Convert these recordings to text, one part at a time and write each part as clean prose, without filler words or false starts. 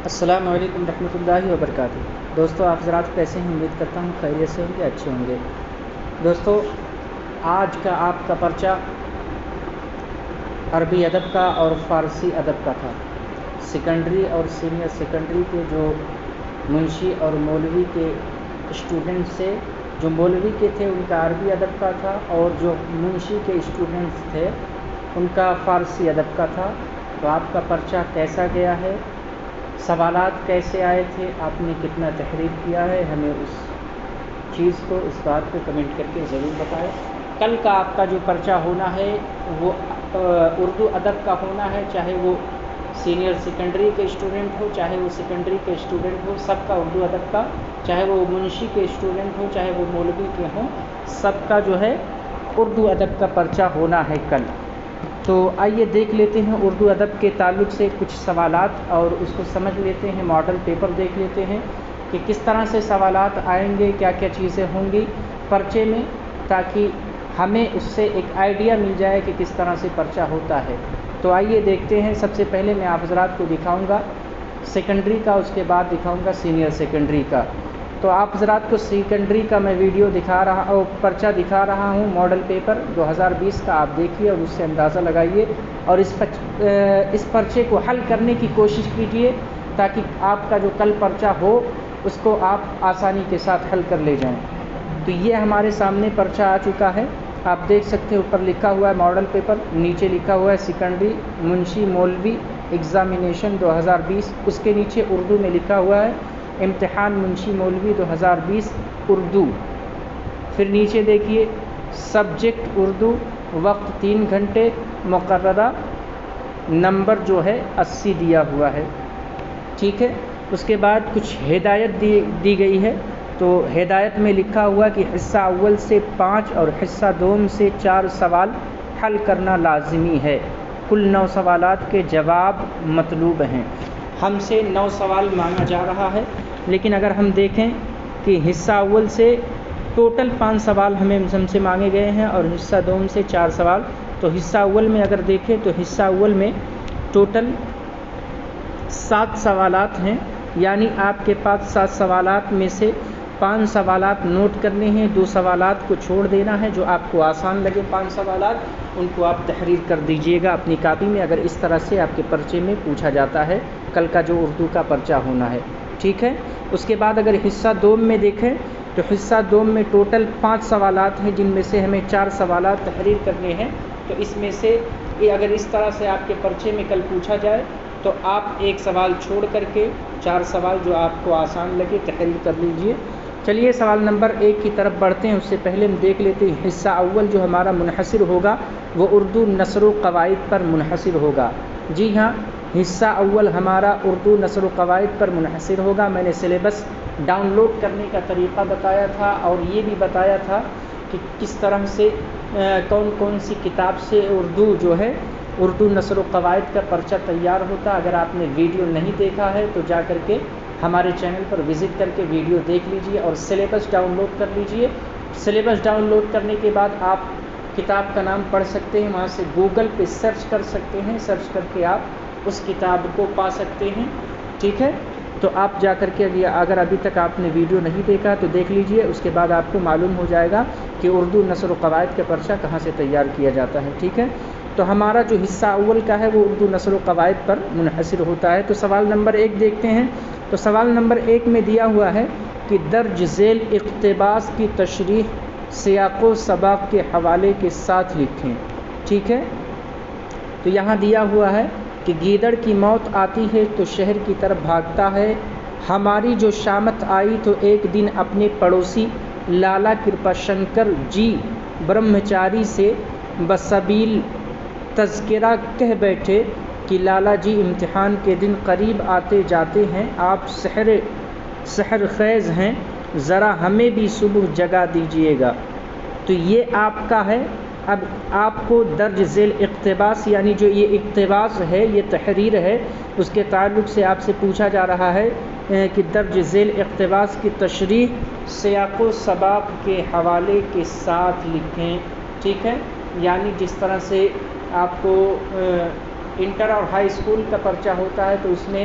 السلام علیکم ورحمۃ اللہ وبرکاتہ۔ دوستو آپ حضرات کیسے ہیں؟ امید کرتا ہوں خیریت سے ہوں گے، اچھے ہوں گے۔ دوستو آج کا آپ کا پرچہ عربی ادب کا اور فارسی ادب کا تھا۔ سیکنڈری اور سینئر سیکنڈری کے جو منشی اور مولوی کے اسٹوڈنٹس تھے، جو مولوی کے تھے ان کا عربی ادب کا تھا، اور جو منشی کے اسٹوڈنٹس تھے ان کا فارسی ادب کا تھا۔ تو آپ کا پرچہ کیسا گیا ہے، سوالات کیسے آئے تھے، آپ نے کتنا تحریر کیا ہے، ہمیں اس چیز کو، اس بات کو کمنٹ کر کے ضرور بتائیں۔ کل کا آپ کا جو پرچہ ہونا ہے وہ اردو ادب کا ہونا ہے، چاہے وہ سینئر سیکنڈری کے اسٹوڈنٹ ہو، چاہے وہ سیکنڈری کے اسٹوڈنٹ ہو، سب کا اردو ادب کا، چاہے وہ منشی کے اسٹوڈنٹ ہو، چاہے وہ مولوی کے ہوں، سب کا جو ہے اردو ادب کا پرچہ ہونا ہے کل۔ تو آئیے دیکھ لیتے ہیں اردو ادب کے تعلق سے کچھ سوالات، اور اس کو سمجھ لیتے ہیں، ماڈل پیپر دیکھ لیتے ہیں کہ کس طرح سے سوالات آئیں گے، کیا کیا چیزیں ہوں گی پرچے میں، تاکہ ہمیں اس سے ایک آئیڈیا مل جائے کہ کس طرح سے پرچہ ہوتا ہے۔ تو آئیے دیکھتے ہیں۔ سب سے پہلے میں آپ حضرات کو دکھاؤں گا سیکنڈری کا، اس کے بعد دکھاؤں گا سینئر سیکنڈری کا۔ تو آپ حضرات کو سیکنڈری کا میں ویڈیو دکھا رہا اور پرچہ دکھا رہا ہوں، ماڈل پیپر 2020 کا، آپ دیکھیے اور اس سے اندازہ لگائیے، اور اس پرچے کو حل کرنے کی کوشش کیجیے تاکہ آپ کا جو کل پرچہ ہو اس کو آپ آسانی کے ساتھ حل کر لے جائیں۔ تو یہ ہمارے سامنے پرچہ آ چکا ہے، آپ دیکھ سکتے ہیں، اوپر لکھا ہوا ہے ماڈل پیپر، نیچے لکھا ہوا ہے سیکنڈری منشی مولوی ایگزامینیشن 2020، اس کے نیچے اردو میں لکھا ہوا ہے امتحان منشی مولوی 2020 اردو۔ پھر نیچے دیکھیے سبجیکٹ اردو، وقت 3 گھنٹے، مقررہ نمبر جو ہے 80 دیا ہوا ہے، ٹھیک ہے۔ اس کے بعد کچھ ہدایت دی گئی ہے۔ تو ہدایت میں لکھا ہوا کہ حصہ اول سے 5 اور حصہ دوم سے 4 سوال حل کرنا لازمی ہے، کل 9 سوالات کے جواب مطلوب ہیں۔ ہم سے 9 سوال مانگا جا رہا ہے، لیکن اگر ہم دیکھیں کہ حصہ اول سے ٹوٹل 5 سوال ہم سے مانگے گئے ہیں، اور حصہ دوم سے 4 سوال، تو حصہ اول میں اگر دیکھیں تو حصہ اول میں ٹوٹل 7 سوالات ہیں، یعنی آپ کے پاس 7 سوالات میں سے 5 سوالات نوٹ کرنے ہیں، 2 سوالات کو چھوڑ دینا ہے، جو آپ کو آسان لگے 5 سوالات ان کو آپ تحریر کر دیجئے گا اپنی کاپی میں، اگر اس طرح سے آپ کے پرچے میں پوچھا جاتا ہے کل کا جو اردو کا پرچہ ہونا ہے، ٹھیک ہے۔ اس کے بعد اگر حصہ دوم میں دیکھیں تو حصہ دوم میں ٹوٹل 5 سوالات ہیں، جن میں سے ہمیں 4 سوالات تحریر کرنے ہیں۔ تو اس میں سے اگر اس طرح سے آپ کے پرچے میں کل پوچھا جائے تو آپ 1 سوال چھوڑ کر کے 4 سوال جو آپ کو آسان لگے تحریر کر لیجئے۔ چلیے سوال نمبر 1 کی طرف بڑھتے ہیں، اس سے پہلے ہم دیکھ لیتے ہیں حصہ اول جو ہمارا منحصر ہوگا وہ اردو نثر و قواعد پر منحصر ہوگا۔ جی ہاں، حصہ اول ہمارا اردو نثر و قواعد پر منحصر ہوگا۔ میں نے سلیبس ڈاؤن لوڈ کرنے کا طریقہ بتایا تھا، اور یہ بھی بتایا تھا کہ کس طرح سے کون کون سی کتاب سے اردو جو ہے اردو نثر و قواعد کا پرچہ تیار ہوتا۔ اگر آپ نے ویڈیو نہیں دیکھا ہے تو جا کر کے ہمارے چینل پر وزٹ کر کے ویڈیو دیکھ لیجئے اور سلیبس ڈاؤن لوڈ کر لیجئے۔ سلیبس ڈاؤن لوڈ کرنے کے بعد آپ کتاب کا نام پڑھ سکتے ہیں، وہاں سے گوگل پہ سرچ کر سکتے ہیں، سرچ کر کے آپ اس کتاب کو پا سکتے ہیں، ٹھیک ہے۔ تو آپ جا کر کے اگر ابھی تک آپ نے ویڈیو نہیں دیکھا تو دیکھ لیجئے، اس کے بعد آپ کو معلوم ہو جائے گا کہ اردو نثر و قواعد کا پرچہ کہاں سے تیار کیا جاتا ہے، ٹھیک ہے۔ تو ہمارا جو حصہ اول کا ہے وہ اردو نثر و قواعد پر منحصر ہوتا ہے۔ تو سوال نمبر 1 دیکھتے ہیں۔ تو سوال نمبر 1 میں دیا ہوا ہے کہ درج ذیل اقتباس کی تشریح سیاق و سباق کے حوالے کے ساتھ لکھیں، ٹھیک ہے۔ تو یہاں دیا ہوا ہے کہ گیدڑ کی موت آتی ہے تو شہر کی طرف بھاگتا ہے، ہماری جو شامت آئی تو ایک دن اپنے پڑوسی لالا کرپا شنکر جی برہمچاری سے بسبیل تذکرہ کہہ بیٹھے کہ لالا جی امتحان کے دن قریب آتے جاتے ہیں، آپ سحر خیز ہیں، ذرا ہمیں بھی صبح جگا دیجئے گا۔ تو یہ آپ کا ہے۔ اب آپ کو درج ذیل اقتباس، یعنی جو یہ اقتباس ہے، یہ تحریر ہے، اس کے تعلق سے آپ سے پوچھا جا رہا ہے کہ درج ذیل اقتباس کی تشریح سیاق و سباق کے حوالے کے ساتھ لکھیں، ٹھیک ہے۔ یعنی جس طرح سے آپ کو انٹر اور ہائی اسکول کا پرچہ ہوتا ہے تو اس میں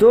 2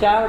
4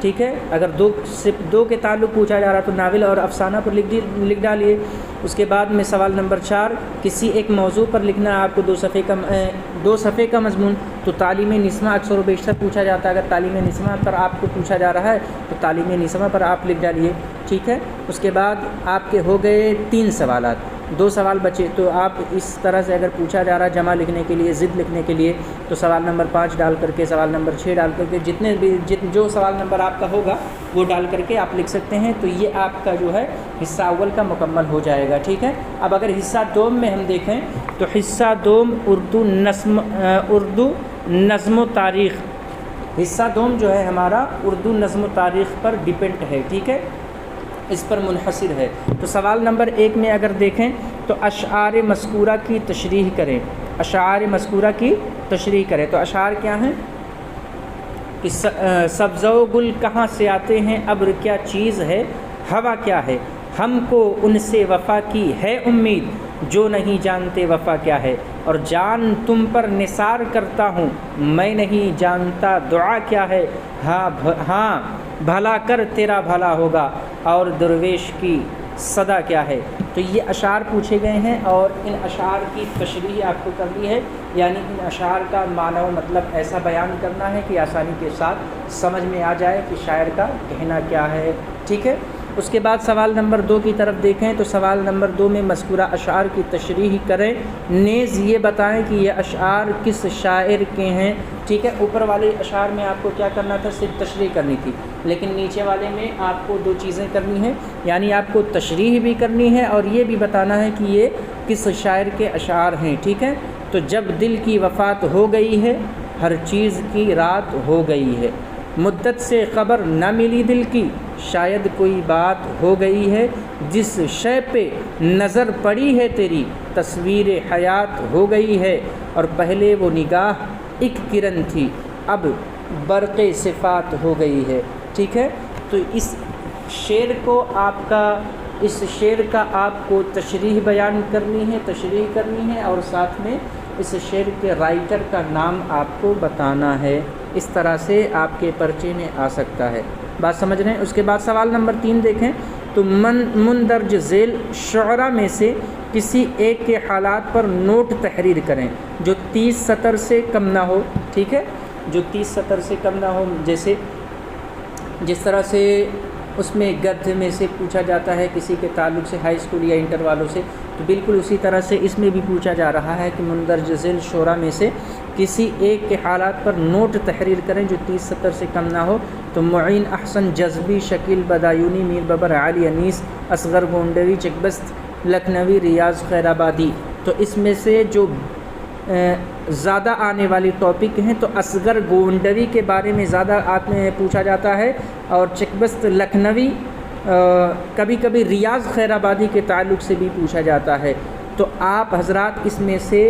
ٹھیک ہے. اگر صرف دو کے تعلق پوچھا جا رہا تو ناول اور افسانہ پر لکھ ڈالیے. اس کے بعد میں سوال نمبر 4 کسی ایک موضوع پر لکھنا ہے آپ کو 2 صفحے کا مضمون. تو تعلیم نسواں اکثر و بیشتر پوچھا جاتا ہے. اگر تعلیم نسواں پر آپ کو پوچھا جا رہا ہے تو تعلیم نسواں پر آپ لکھ ڈالیے. ٹھیک ہے. اس کے بعد آپ کے ہو گئے 3 سوالات، 2 سوال بچے. تو آپ اس طرح سے اگر پوچھا جا رہا ہے جمع لکھنے کے لیے، ضد لکھنے کے لیے، تو سوال نمبر 5 ڈال کر کے، سوال نمبر 6 ڈال کر کے، جتنے بھی جو سوال نمبر آپ کا ہوگا وہ ڈال کر کے آپ لکھ سکتے ہیں. تو یہ آپ کا جو ہے حصہ اول کا مکمل ہو جائے گا. ٹھیک ہے. اب اگر حصہ دوم میں ہم دیکھیں تو حصہ دوم اردو نظم و تاریخ. حصہ دوم جو ہے ہمارا اردو نظم و تاریخ پر ڈیپینڈ ہے. ٹھیک ہے، اس پر منحصر ہے. تو سوال نمبر 1 میں اگر دیکھیں تو اشعار مذکورہ کی تشریح کریں. اشعار مذکورہ کی تشریح کریں. تو اشعار کیا ہیں کہ سبز و گل کہاں سے آتے ہیں، ابر کیا چیز ہے، ہوا کیا ہے، ہم کو ان سے وفا کی ہے امید، جو نہیں جانتے وفا کیا ہے، اور جان تم پر نثار کرتا ہوں، میں نہیں جانتا دعا کیا ہے، ہاں بھلا کر تیرا بھلا ہوگا، اور درویش کی صدا کیا ہے. تو یہ اشعار پوچھے گئے ہیں اور ان اشعار کی تشریح آپ کو کرنی ہے. یعنی ان اشعار کا معنی و مطلب ایسا بیان کرنا ہے کہ آسانی کے ساتھ سمجھ میں آ جائے کہ شاعر کا کہنا کیا ہے. ٹھیک ہے. اس کے بعد سوال نمبر 2 کی طرف دیکھیں تو سوال نمبر 2 میں مذکورہ اشعار کی تشریح کریں، نیز یہ بتائیں کہ یہ اشعار کس شاعر کے ہیں. ٹھیک ہے. اوپر والے اشعار میں آپ کو کیا کرنا تھا، صرف تشریح کرنی تھی، لیکن نیچے والے میں آپ کو 2 چیزیں کرنی ہیں. یعنی آپ کو تشریح بھی کرنی ہے اور یہ بھی بتانا ہے کہ یہ کس شاعر کے اشعار ہیں. ٹھیک ہے. تو جب دل کی وفات ہو گئی ہے، ہر چیز کی رات ہو گئی ہے، مدت سے خبر نہ ملی دل کی، شاید کوئی بات ہو گئی ہے، جس شے پہ نظر پڑی ہے تیری، تصویر حیات ہو گئی ہے، اور پہلے وہ نگاہ ایک کرن تھی، اب برق صفات ہو گئی ہے. ٹھیک ہے. تو اس شعر کا آپ کو تشریح بیان کرنی ہے، تشریح کرنی ہے، اور ساتھ میں اس شعر کے رائٹر کا نام آپ کو بتانا ہے. اس طرح سے آپ کے پرچے میں آ سکتا ہے. بات سمجھ رہے ہیں. اس کے بعد سوال نمبر 3 دیکھیں تو مندرج ذیل شعرا میں سے کسی ایک کے حالات پر نوٹ تحریر کریں جو 30 سطر سے کم نہ ہو. ٹھیک ہے. جو 30 سطر سے کم نہ ہو، جیسے جس طرح سے اس میں گدھ میں سے پوچھا جاتا ہے کسی کے تعلق سے ہائی اسکول یا انٹر والوں سے، تو بالکل اسی طرح سے اس میں بھی پوچھا جا رہا ہے کہ مندرج ذیل شعرا میں سے کسی ایک کے حالات پر نوٹ تحریر کریں جو 30 سطر سے کم نہ ہو. تو معین احسن جذبی، شکیل بدایونی، میر ببر علی انیس، اصغر گونڈوی، چکبست لکھنوی، ریاض خیر آبادی. تو اس میں سے جو زیادہ آنے والی ٹاپک ہیں تو اصغر گونڈوی کے بارے میں زیادہ پوچھا جاتا ہے، اور چکبست لکھنوی، کبھی کبھی ریاض خیر آبادی کے تعلق سے بھی پوچھا جاتا ہے. تو آپ حضرات اس میں سے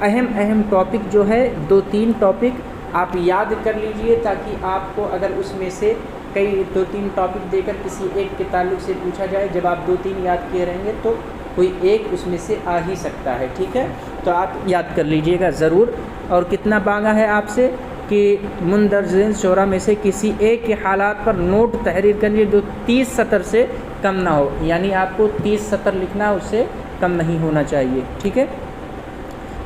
اہم ٹاپک جو ہے 2-3 ٹاپک آپ یاد کر لیجئے، تاکہ آپ کو اگر اس میں سے کئی 2-3 ٹاپک دے کر کسی ایک کے تعلق سے پوچھا جائے، جب آپ 2-3 یاد کیے رہیں گے تو کوئی ایک اس میں سے آ ہی سکتا ہے. ٹھیک ہے. تو آپ یاد کر لیجئے گا ضرور. اور کتنا مانگا ہے آپ سے کہ مندرج ذیل شعرا میں سے کسی ایک کے حالات پر نوٹ تحریر کرنی جو 30 سطر سے کم نہ ہو. یعنی آپ کو 30 سطر لکھنا، اس سے کم نہیں ہونا چاہیے. ٹھیک ہے.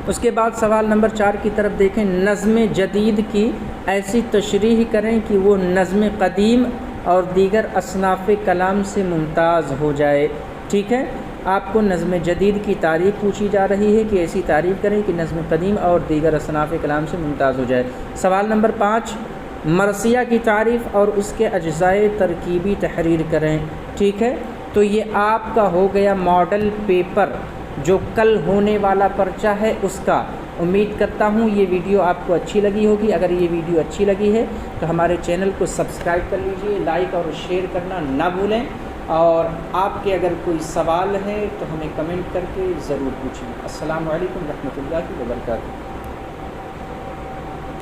اس کے بعد سوال نمبر 4 کی طرف دیکھیں. نظم جدید کی ایسی تشریح کریں کہ وہ نظم قدیم اور دیگر اصناف کلام سے ممتاز ہو جائے. ٹھیک ہے. آپ کو نظم جدید کی تعریف پوچھی جا رہی ہے کہ ایسی تعریف کریں کہ نظم قدیم اور دیگر اصناف کلام سے ممتاز ہو جائے. سوال نمبر 5 مرثیہ کی تعریف اور اس کے اجزائے ترکیبی تحریر کریں. ٹھیک ہے. تو یہ آپ کا ہو گیا ماڈل پیپر جو کل ہونے والا پرچہ ہے اس کا. امید کرتا ہوں یہ ویڈیو آپ کو اچھی لگی ہوگی. اگر یہ ویڈیو اچھی لگی ہے تو ہمارے چینل کو سبسکرائب کر لیجئے، لائک اور شیئر کرنا نہ بھولیں، اور آپ کے اگر کوئی سوال ہے تو ہمیں کمنٹ کر کے ضرور پوچھیں. السلام علیکم ورحمۃ اللہ وبرکاتہ.